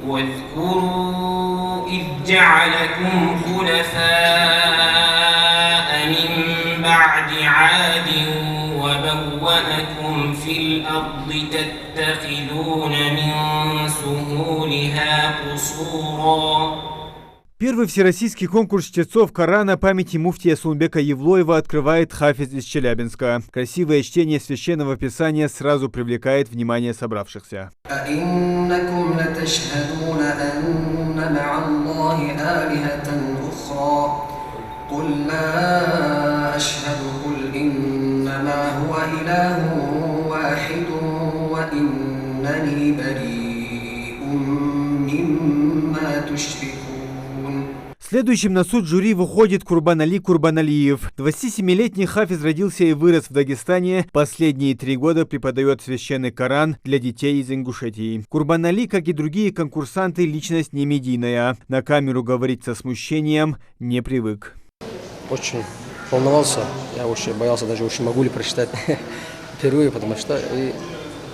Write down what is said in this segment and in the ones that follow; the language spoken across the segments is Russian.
واذكروا إذ جعلكم خلفاء من بعد عاد وبوأكم في الأرض تتخذون من سهولها قصورا. Первый всероссийский конкурс чтецов Корана памяти муфтия Сулумбека Евлоева открывает хафиз из Челябинска. Красивое чтение священного писания сразу привлекает внимание собравшихся. Следующим на суд жюри выходит Курбанали Курбаналиев. 27-летний хафиз родился и вырос в Дагестане. Последние 3 года преподает священный Коран для детей из Ингушетии. Курбанали, как и другие конкурсанты, личность не медийная. На камеру говорить со смущением не привык. Очень волновался. Я очень боялся, даже очень могу ли прочитать впервые, потому что,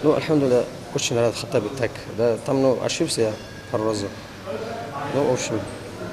альхамдулилля, очень рад хатаби так. Да, там, ошибся я пару раз. В общем,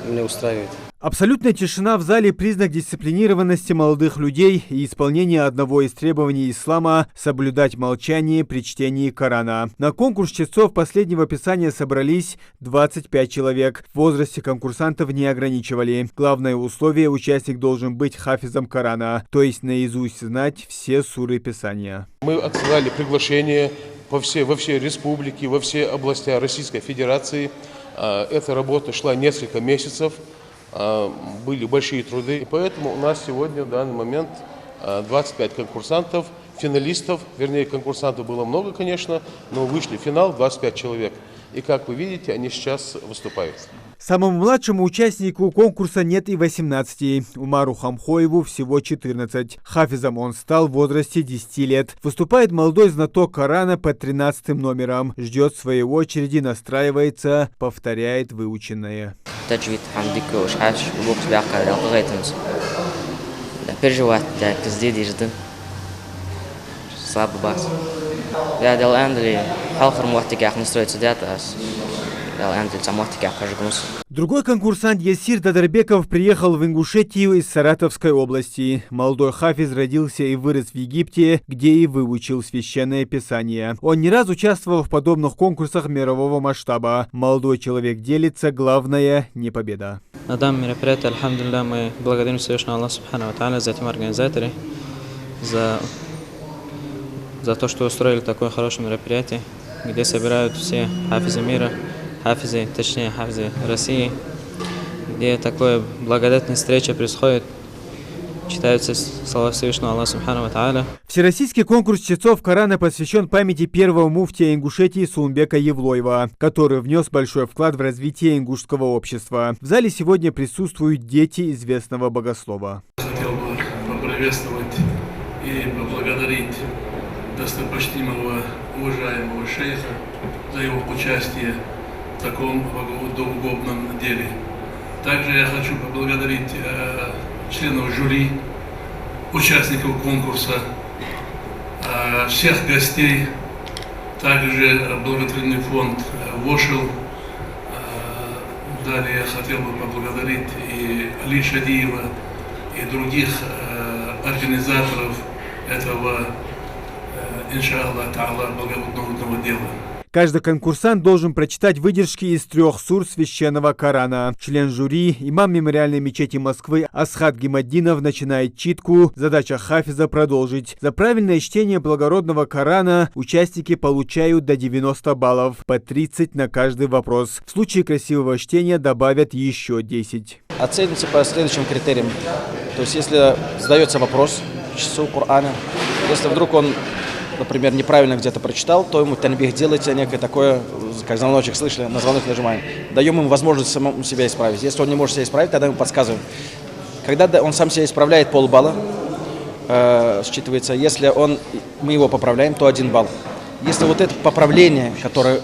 меня устраивает. Абсолютная тишина в зале – признак дисциплинированности молодых людей и исполнения одного из требований ислама – соблюдать молчание при чтении Корана. На конкурс чтецов последнего писания собрались 25 человек. В возрасте конкурсантов не ограничивали. Главное условие – участник должен быть хафизом Корана, то есть наизусть знать все суры писания. Мы отсылали приглашение во все республики, во все области Российской Федерации. Эта работа шла несколько месяцев, были большие труды, и поэтому у нас сегодня в данный момент 25 конкурсантов, финалистов, вернее конкурсантов было много, конечно, но вышли в финал 25 человек. И как вы видите, они сейчас выступают. Самому младшему участнику конкурса нет и 18. Умару Хамхоеву всего 14. Хафизом он стал в возрасте 10 лет. Выступает молодой знаток Корана под 13 номером. Ждет своей очереди, настраивается, повторяет выученное. Другой конкурсант Ясир Дадарбеков приехал в Ингушетию из Саратовской области. Молодой хафиз родился и вырос в Египте, где и выучил священное писание. Он не раз участвовал в подобных конкурсах мирового масштаба. Молодой человек делится, главное не победа. На данном мероприятии, альхамдулилля, мы благодарим Всевышнего Аллаха Субхану ва Тааля за этим организаторы, за то, что устроили такое хорошее мероприятие, где собирают все хафизы мира, хафизы России, где такое благодатная встреча происходит, читаются слова Всевышнего Аллаха Субхану ва Тааля. Всероссийский конкурс чтецов Корана посвящен памяти первого муфтия Ингушетии Сулумбека Евлоева, который внес большой вклад в развитие ингушского общества. В зале сегодня присутствуют дети известного богослова. Хотел бы поприветствовать и поблагодарить достопочтимого уважаемого шейха за его участие в таком удобном деле. Также я хочу поблагодарить членов жюри, участников конкурса, всех гостей, также благотворительный фонд «Вошел». Далее я хотел бы поблагодарить и Али Шадиева, и других организаторов этого, иншаллах та'ала, благотворительного дела. Каждый конкурсант должен прочитать выдержки из 3 сур священного Корана. Член жюри, имам мемориальной мечети Москвы Асхат Гимаддинов начинает читку. Задача хафиза продолжить. За правильное чтение благородного Корана участники получают до 90 баллов, по 30 на каждый вопрос. В случае красивого чтения добавят еще 10. Оценится по следующим критериям. То есть, если задается вопрос в часу Корана, если вдруг он, например, неправильно где-то прочитал, то ему танбих делается некое такое, как звоночек, слышали, на звонок нажимаем. Даем ему возможность самому себя исправить. Если он не может себя исправить, тогда ему подсказываем. Когда он сам себя исправляет, полбалла считывается. Если мы его поправляем, то 1 балл. Если вот это поправление, которое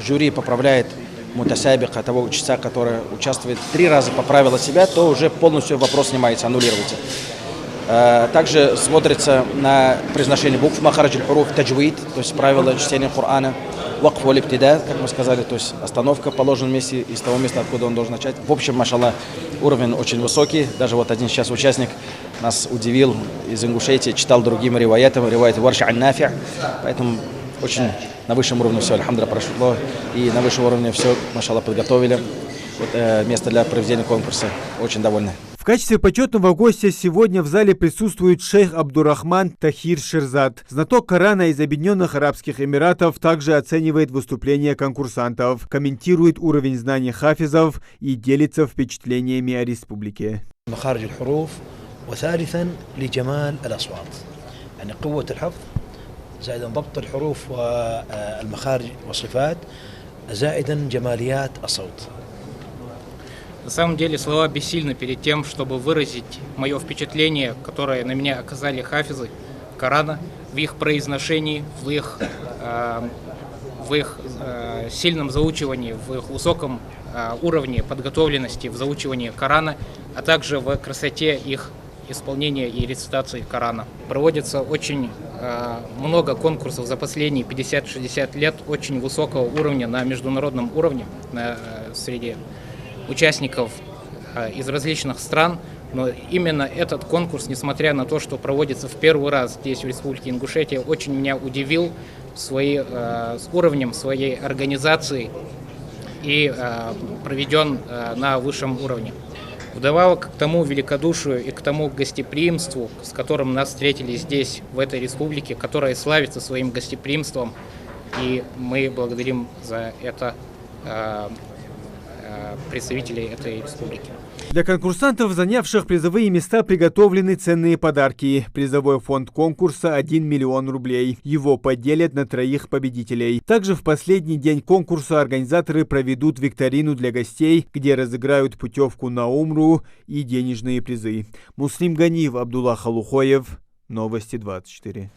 жюри поправляет мутасабиха, того чтеца, который участвует 3 раза, поправила себя, то уже полностью вопрос снимается, аннулируется. Также смотрится на произношение букв, махарадж аль-хуруф, таджвид, то есть правила чтения Корана. вакф валь ибтида, как мы сказали, то есть остановка в положенном месте из того места, откуда он должен начать. В общем, машаллах, уровень очень высокий. Даже вот один сейчас участник нас удивил из Ингушетии, читал другим риваятам, риваят Варш ан-Нафи'. Поэтому очень на высшем уровне все, альхамдулилля, прошло. И на высшем уровне все, машаллах, подготовили. Вот, место для проведения конкурса. Очень довольны. В качестве почетного гостя сегодня в зале присутствует шейх Абдурахман Тахир Ширзад. Знаток Корана из Объединенных Арабских Эмиратов также оценивает выступления конкурсантов, комментирует уровень знаний хафизов и делится впечатлениями о республике. مخارج الحروف وثالثا لجمال الأصوات يعني قوة الحفظ زائدا ضبط الحروف والمخارج والصفات زائدا جماليات الصوت. На самом деле слова бессильны перед тем, чтобы выразить мое впечатление, которое на меня оказали хафизы Корана в их произношении, в их сильном заучивании, в их высоком уровне подготовленности в заучивании Корана, а также в красоте их исполнения и рецитации Корана. Проводится очень много конкурсов за последние 50-60 лет очень высокого уровня на международном уровне среди участников из различных стран, но именно этот конкурс, несмотря на то, что проводится в первый раз здесь, в Республике Ингушетия, очень меня удивил с уровнем своей организации и проведен на высшем уровне. Вдобавок к тому великодушию и к тому гостеприимству, с которым нас встретили здесь, в этой республике, которая славится своим гостеприимством, и мы благодарим за это представителей этой республики. Для конкурсантов, занявших призовые места, приготовлены ценные подарки. Призовой фонд конкурса 1 миллион рублей. Его поделят на 3 победителей. Также в последний день конкурса организаторы проведут викторину для гостей, где разыграют путевку на умру и денежные призы. Муслим Ганиев, Абдулла Халухоев. Новости 24.